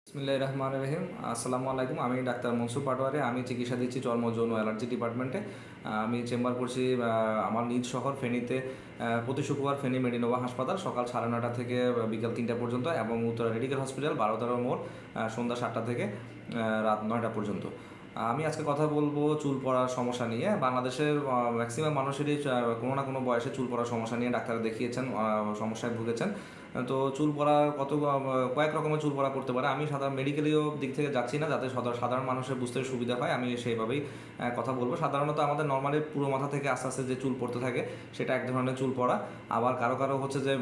বিসমিল্লাহির রহমানির রহিম। আসসালামু আলাইকুম। আমি ডাক্তার মনসুর পাটোয়ারি। আমি চিকিৎসা দিচ্ছি চর্ম যৌন অ্যালার্জি ডিপার্টমেন্টে। আমি চেম্বার করছি আমার নিজ শহর ফেনীতে। প্রতি শুক্রবার ফেনী মেডিনোভা হাসপাতাল সকাল 9:30 থেকে বিকাল 3টা পর্যন্ত, এবং উত্তরা মেডিকেল হসপিটাল 12 মোড় সন্ধ্যা 7টা থেকে রাত 9টা পর্যন্ত। আমি আজকে কথা বলবো চুল পড়ার সমস্যা নিয়ে। বাংলাদেশের ম্যাক্সিমাম মানুষেরই কোনো না কোনো বয়সে চুল পড়ার সমস্যা নিয়ে ডাক্তার দেখিয়েছেন, সমস্যায় ভুগেছেন। তো চুল পড়া কয়েক রকমের চুল পড়া করতে পারে। আমি সাধারণ মেডিকেলীয় দিক থেকে যাচ্ছি না, যাতে সাধারণ মানুষের বুঝতে সুবিধা হয়, আমি সেইভাবেই কথা বলবো। সাধারণত আমাদের নর্মালি পুরো মাথা থেকে আস্তে আস্তে যে চুল পড়তে থাকে সেটা এক ধরনের চুল পড়া। আবার কারো কারো হচ্ছে যে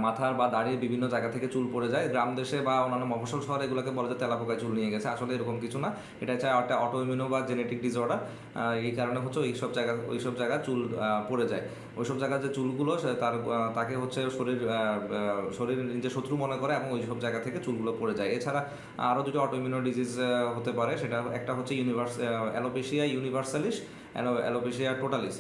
মাথার বা দাড়ির বিভিন্ন জায়গা থেকে চুল পড়ে যায়। গ্রাম দেশে বা অন্যান্য মফস্বল শহরে এগুলোকে বলে যে তেলাপোকায় চুল নিয়ে গেছে। আসলে এরকম কিছু না, এটা হচ্ছে একটা অটোইমিউনো বা জেনেটিক ডিসঅর্ডার। এই কারণে হচ্ছে ওইসব জায়গা চুল পড়ে যায়। ওইসব জায়গার যে চুলগুলো তাকে হচ্ছে শরীর নিজের শত্রু মনে করে, এবং ওইসব জায়গা থেকে চুলগুলো পড়ে যায়। এছাড়া আরও দুটো অটোইমিউনো ডিজিজ হতে পারে। সেটা একটা হচ্ছে অ্যালোপেশিয়া ইউনিভার্সালিস, অ্যালোপেশিয়া টোটালিস।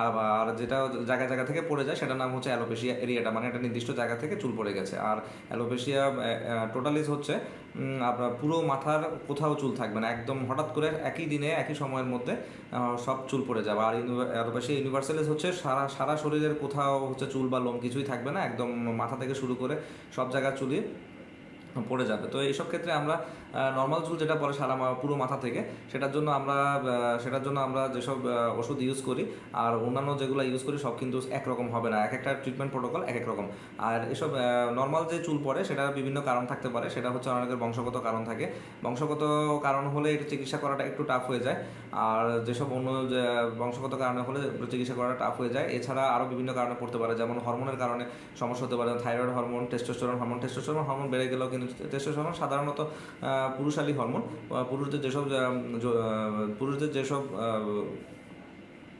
আর যেটা জায়গা জায়গা থেকে পড়ে যায় সেটার নাম হচ্ছে অ্যালোপেশিয়া এরিয়াটা, মানে একটা নির্দিষ্ট জায়গা থেকে চুল পড়ে গেছে। আর অ্যালোপেশিয়া টোটালিস হচ্ছে আপনার পুরো মাথার কোথাও চুল থাকবে না, একদম হঠাৎ করে একই দিনে একই সময়ের মধ্যে সব চুল পড়ে যাবে। আর অ্যালোপেশিয়া ইউনিভার্সালিস হচ্ছে সারা সারা শরীরের কোথাও হচ্ছে চুল বা লোম কিছুই থাকবে না, একদম মাথা থেকে শুরু করে সব জায়গার চুলই পড়ে যাবে। তো এইসব ক্ষেত্রে আমরা নর্মাল চুল যেটা পড়ে সারা পুরো মাথা থেকে, সেটার জন্য আমরা যেসব ওষুধ ইউজ করি আর অন্যান্য যেগুলো ইউজ করি সব কিন্তু একরকম হবে না, এক একটা ট্রিটমেন্ট প্রোটোকল এক এক রকম। আর এসব নর্মাল যে চুল পড়ে সেটার বিভিন্ন কারণ থাকতে পারে। সেটা হচ্ছে অনেকের বংশগত কারণ থাকে। বংশগত কারণ হলে এটা চিকিৎসা করাটা একটু টাফ হয়ে যায়। আর যেসব অন্য বংশগত কারণে হলে চিকিৎসা করাটা টাফ হয়ে যায়। এছাড়া আরও বিভিন্ন কারণে পড়তে পারে, যেমন হরমোনের কারণে সমস্যা হতে পারে। থাইরয়েড হরমোন, টেস্টোস্টেরন হরমোন বেড়ে গেলেও কিন্তু টেস্টোস্টেরন সাধারণত পুরুষালী হরমোন। পুরুষদের যেসব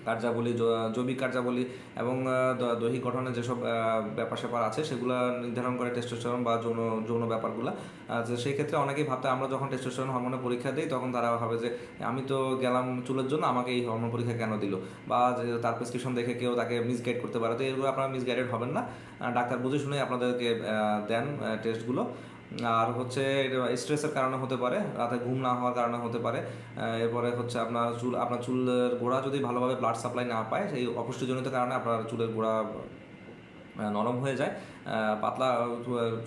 কার্যাবলী, জৈবিক কার্যাবলী এবং দৈহিক গঠনের যেসব ব্যাপার স্যাপার আছে সেগুলো নির্ধারণ করে টেস্টোস্টেরন বা যৌন যৌন ব্যাপারগুলো। সেই ক্ষেত্রে অনেকেই ভাবতে, আমরা যখন টেস্টোস্টেরন হরমোনের পরীক্ষা দিই তখন তারা ভাবে যে আমি তো গেলাম চুলের জন্য, আমাকে এই হরমোন পরীক্ষা কেন দিল, বা তার প্রেসক্রিপশন দেখে কেউ তাকে মিসগাইড করতে পারে। তো এগুলো আপনারা মিসগাইডেড হবেন না, ডাক্তার বুঝে শুনে আপনাদেরকে দেন টেস্টগুলো। আর হচ্ছে স্ট্রেসের কারণে হতে পারে, রাতে ঘুম না হওয়ার কারণে হতে পারে। এরপরে হচ্ছে আপনার চুলের গোড়া যদি ভালোভাবে ব্লাড সাপ্লাই না পায়, সেই অপুষ্টিজনিত কারণে আপনার চুলের গোড়া নরম হয়ে যায়, পাতলা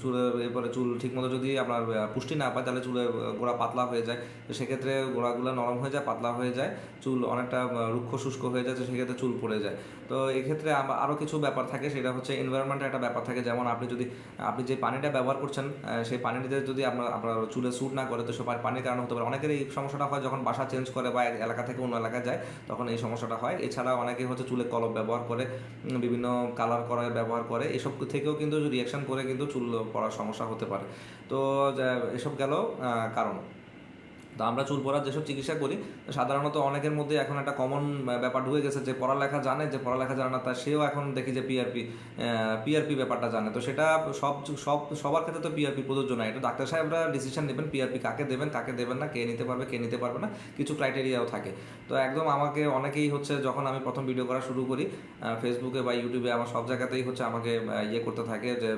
চুলের। এরপরে চুল ঠিকমতো যদি আপনার পুষ্টি না পায় তাহলে চুলের গোড়া পাতলা হয়ে যায়। তো সেক্ষেত্রে গোড়াগুলো নরম হয়ে যায়, পাতলা হয়ে যায়, চুল অনেকটা রুক্ষ শুষ্ক হয়ে যায়, তো সেক্ষেত্রে চুল পড়ে যায়। তো এক্ষেত্রে আরও কিছু ব্যাপার থাকে, সেটা হচ্ছে এনভায়রনমেন্টের একটা ব্যাপার থাকে। যেমন আপনি যে পানিটা ব্যবহার করছেন, সেই পানিতে যদি আপনার চুলে স্যুট না করে, তো সে পানির কারণে হতে পারে। অনেকের এই সমস্যাটা হয় যখন বাসা চেঞ্জ করে বা এক এলাকা থেকে অন্য এলাকায় যায়, তখন এই সমস্যাটা হয়। এছাড়া অনেকে হচ্ছে চুলে কলপ ব্যবহার করে, বিভিন্ন কালার করার ব্যবহার করে, এসব থেকেও কিন্তু রিয়াকশন করে কিন্তু চুল পড়ার সমস্যা হতে পারে। তো এসব গেল কারণ। তো আমরা চুল পড়ার যেসব চিকিৎসা করি, সাধারণত অনেকের মধ্যে এখন একটা কমন ব্যাপার ঢুকে গেছে, যে পড়ালেখা জানে, যে পড়ালেখা জানে না সেও এখন দেখি যে পিআরপি ব্যাপারটা জানে। তো সেটা সবার ক্ষেত্রে তো পিআরপি প্রযোজ্য না। এটা ডাক্তার সাহেবরা ডিসিশন নেবেন পিআরপি কাকে দেবেন কাকে দেবেন না, কে নিতে পারবে না, কিছু ক্রাইটেরিয়াও থাকে। তো একদম আমাকে অনেকেই হচ্ছে, যখন আমি প্রথম ভিডিও করা শুরু করি ফেসবুকে বা ইউটিউবে, আমার সব জায়গাতেই হচ্ছে আমাকে ইয়ে করতে থাকে, যে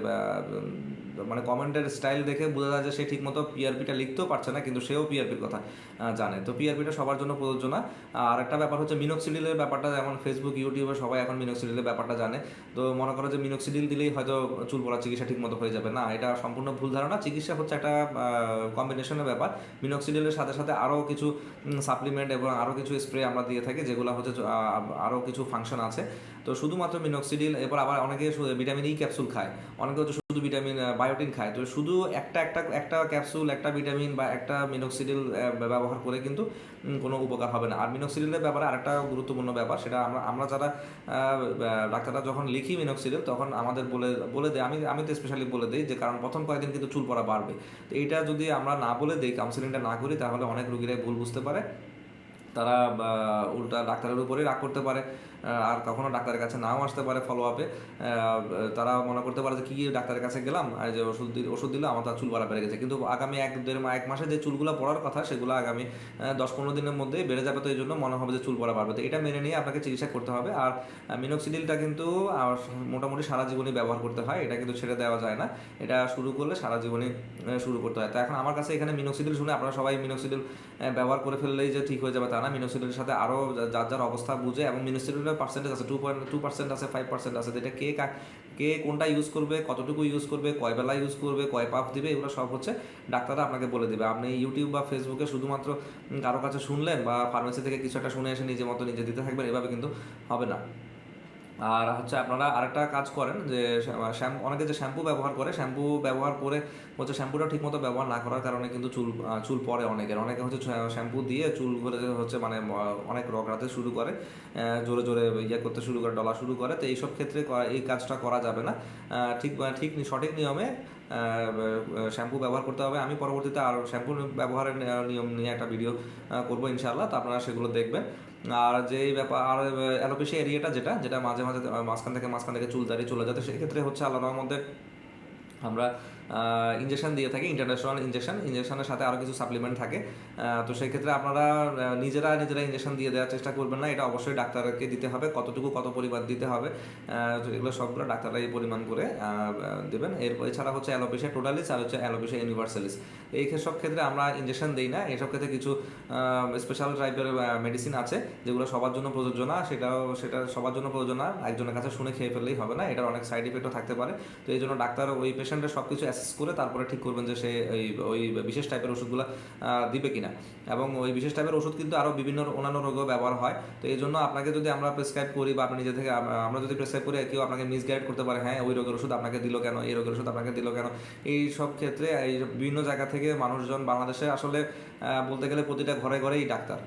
মানে কমেন্টের স্টাইল দেখে বোঝা যায় যে সে ঠিকমতো পিআরপিটা লিখতেও পারছে না, কিন্তু সেও পিআরপির কথা জানে। তো পিআরপিটা সবার জন্য প্রযোজ্য না। আর একটা ব্যাপার হচ্ছে মিনোক্সিডিলের ব্যাপারটা, যেমন ফেসবুক ইউটিউবে সবাই এখন মিনোক্সিডিলের ব্যাপারটা জানে। তো মনে করো যে মিনোক্সিডিল দিলেই হয়তো চুল পড়ার চিকিৎসা ঠিকমতো হয়ে যাবে, না, এটা সম্পূর্ণ ভুল ধারণা। চিকিৎসা হচ্ছে একটা কম্বিনেশনের ব্যাপার। মিনোক্সিডিলের সাথে সাথে আরও কিছু সাপ্লিমেন্ট এবং আরও কিছু স্প্রে আমরা দিয়ে থাকি, যেগুলো হচ্ছে আরও কিছু ফাংশন আছে। তো শুধুমাত্র মিনোক্সিডিল, এরপর আবার অনেকে ভিটামিন ই ক্যাপসুল খায়, অনেকে হচ্ছে শুধু ভিটামিন বায়োটিন খায়। তো শুধু একটা ক্যাপসুল, একটা ভিটামিন বা একটা মিনোক্সিডিল ব্যবহার করে কিন্তু কোনো উপকার হবে না। আর মিনোক্সিডিলের ব্যাপারে আরেকটা গুরুত্বপূর্ণ ব্যাপার, সেটা আমরা যারা ডাক্তাররা যখন লিখি মিনোক্সিডিল, তখন আমাদের বলে দেয়, আমি তো স্পেশালি বলে দিই, যে কারণ প্রথম কয়েকদিন কিন্তু চুল পড়া বাড়বে। তো এইটা যদি আমরা না বলে দিই, কাউন্সিলিংটা না করি, তাহলে অনেক রোগীরাই ভুল বুঝতে পারে, তারা উল্টা ডাক্তারের উপরেই রাগ করতে পারে। আর কখনো ডাক্তারের কাছে নাও আসতে পারে ফলো আপে। তারা মনে করতে পারে যে কী ডাক্তারের কাছে গেলাম, যে ওষুধ দিল আমার তার চুল বাড়া বেড়ে গেছে, কিন্তু আগামী 1 মাসে যে চুলগুলো পড়ার কথা সেগুলো আগামী 10-15 দিনের মধ্যেই বেড়ে যাবে। তো এই জন্য মনে হবে যে চুল পড়া বাড়বে, তো এটা মেনে নিয়ে আপনাকে চিকিৎসা করতে হবে। আর মিনোক্সিডিলটা কিন্তু মোটামুটি সারা জীবনই ব্যবহার করতে হয়, এটা কিন্তু ছেড়ে দেওয়া যায় না, এটা শুরু করলে সারা জীবনই শুরু করতে হয়। তো এখন আমার কাছে এখানে মিনোক্সিডিল শুনে আপনারা সবাই মিনোক্সিডিল ব্যবহার করে ফেললেই যে ঠিক হয়ে যাবে তা না। মিনোক্সিডিলের সাথে আরও যার যার অবস্থা বুঝে, এবং মিনোক্সিডিলের পার্সেন্টেজ আছে 2% আছে, 5% আছে, যেটা কে কোনটা ইউজ করবে, কতটুকু ইউজ করবে, কয় বেলা ইউজ করবে, কয় পাফ দিবে, এগুলো সব হচ্ছে ডাক্তাররা আপনাকে বলে দেবে। আপনি ইউটিউব বা ফেসবুকে শুধুমাত্র কারো কাছে শুনলেন বা ফার্মেসি থেকে কিছু একটা শুনে এসে নিজের মতো নিজে দিতে থাকবেন, এভাবে কিন্তু হবে না। আর হচ্ছে আপনারা আরেকটা কাজ করেন যে অনেকে যে শ্যাম্পু ব্যবহার করে হচ্ছে শ্যাম্পুটা ঠিকমতো ব্যবহার না করার কারণে কিন্তু চুল পড়ে অনেকে হচ্ছে শ্যাম্পু দিয়ে চুল করে হচ্ছে মানে অনেক রগড়াতে শুরু করে, জোরে জোরে করতে শুরু করে, ডলা শুরু করে। তো এইসব ক্ষেত্রে এই কাজটা করা যাবে না। সঠিক নিয়মে শ্যাম্পু ব্যবহার করতে হবে। আমি পরবর্তীতে আর শ্যাম্পু ব্যবহারের নিয়ম নিয়ে একটা ভিডিও করবো ইনশাআল্লাহ, তো আপনারা সেগুলো দেখবেন। আর যেই ব্যাপার আর অ্যালোপেশিয়া এরিয়াটা যেটা মাঝে মাঝে মাঝখান থেকে চুল দাঁড়িয়ে চলে যাতে, সেক্ষেত্রে হচ্ছে আল্লাহর মধ্যে আমরা ইঞ্জেকশন দিয়ে থাকি, ইন্টারন্যাশনাল ইঞ্জেকশনের সাথে আরও কিছু সাপ্লিমেন্ট থাকে। তো সেই ক্ষেত্রে আপনারা নিজেরা ইঞ্জেকশন দিয়ে দেওয়ার চেষ্টা করবেন না, এটা অবশ্যই ডাক্তারকে দিতে হবে, কত পরিমাণ দিতে হবে, এগুলো সবগুলো ডাক্তাররাই পরিমাণ করে দেবেন। এছাড়া হচ্ছে অ্যালোপেশিয়া টোটালিস আর হচ্ছে অ্যালোপেশিয়া ইউনিভার্সালিস, এই সব ক্ষেত্রে আমরা ইঞ্জেকশন দিই না। এইসব ক্ষেত্রে কিছু স্পেশাল টাইপের মেডিসিন আছে যেগুলো সবার জন্য প্রযোজ্য না, সেটা সবার জন্য প্রয়োজন না, একজনের কাছে শুনে খেয়ে ফেললেই হবে না, এটার অনেক সাইড ইফেক্টও থাকতে পারে। তো এই জন্য ডাক্তার ওই পেশেন্টের সব কিছু অ্যাসেস করে তারপরে ঠিক করবেন যে সে ওই বিশেষ টাইপের ওষুধগুলো দিবে কিনা। এবং ওই বিশেষ টাইপের ওষুধ কিন্তু আরও বিভিন্ন অন্যান্য রোগেও ব্যবহার হয়। তো এই জন্য আপনাকে যদি আমরা প্রেসক্রাইব করি বা আপনি নিজে থেকে আমরা যদি প্রেসক্রাইব করি, কেউ আপনাকে মিসগাইড করতে পারে, হ্যাঁ ওই রোগের ওষুধ আপনাকে দিল কেন, এই রোগের ওষুধ আপনাকে দিল কেন। এই সব ক্ষেত্রে এই বিভিন্ন জায়গা থেকে মানুষজন বাংলাদেশে আসলে বলতে গেলে প্রতিটা ঘরে ঘরেই ডাক্তার,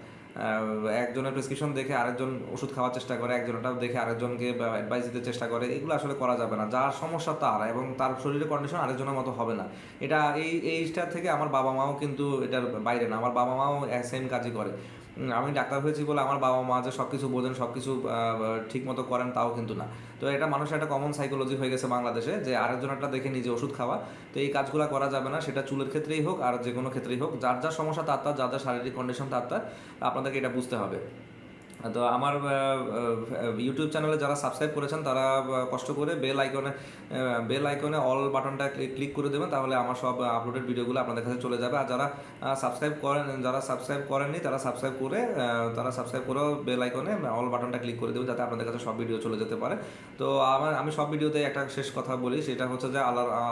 একজনের প্রেসক্রিপশন দেখে আরেকজন ওষুধ খাওয়ার চেষ্টা করে, একজনটা দেখে আরেকজনকে অ্যাডভাইস দিতে চেষ্টা করে, এগুলো আসলে করা যাবে না। যার সমস্যা তার, এবং তার শরীরের কন্ডিশন আরেকজনের মতো হবে না। এটা এইটা থেকে আমার বাবা মাও কিন্তু এটার বাইরে না, আমার বাবা মাও সেম কাজই করে। আমি ডাক্তার হয়েছি বলে আমার বাবা মা যে সব কিছু বোঝেন, সব কিছু ঠিক মতো করেন তাও কিন্তু না। তো এটা মানুষের একটা কমন সাইকোলজি হয়ে গেছে বাংলাদেশে, যে আরেকজনেরটা দেখে নিজে ওষুধ খাওয়া। তো এই কাজগুলো করা যাবে না, সেটা চুলের ক্ষেত্রেই হোক আর যে কোনো ক্ষেত্রেই হোক, যার যার সমস্যা তার যার যার শারীরিক কন্ডিশন তার আপনাদেরকে এটা বুঝতে হবে। তো আমার ইউটিউব চ্যানেলে যারা সাবস্ক্রাইব করেছেন তারা কষ্ট করে বেল আইকনে অল বাটনটা ক্লিক করে দেবেন, তাহলে আমার সব আপলোডেড ভিডিওগুলো আপনাদের কাছে চলে যাবে। আর যারা সাবস্ক্রাইব করেননি তারা সাবস্ক্রাইব করেও বেল আইকনে অল বাটনটা ক্লিক করে দেবেন, যাতে আপনাদের কাছে সব ভিডিও চলে যেতে পারে। তো আমি সব ভিডিওতে একটা শেষ কথা বলি, সেটা হচ্ছে যে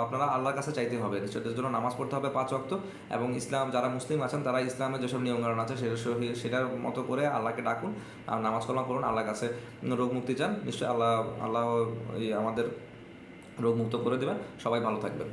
আপনারা আল্লাহর কাছে চাইতে হবে, সেটার জন্য নামাজ পড়তে হবে 5 ওয়াক্ত, এবং যারা মুসলিম আছেন তারা ইসলামের যেসব নিয়মকানুন আছে সেটার মতো করে আল্লাহকে ডাকুন আর নামাজ কালাম করুন, আল্লাহর কাছে রোগ মুক্তি চান, নিশ্চয়ই আল্লাহ আমাদের রোগ মুক্ত করে দেবেন। সবাই ভালো থাকবেন।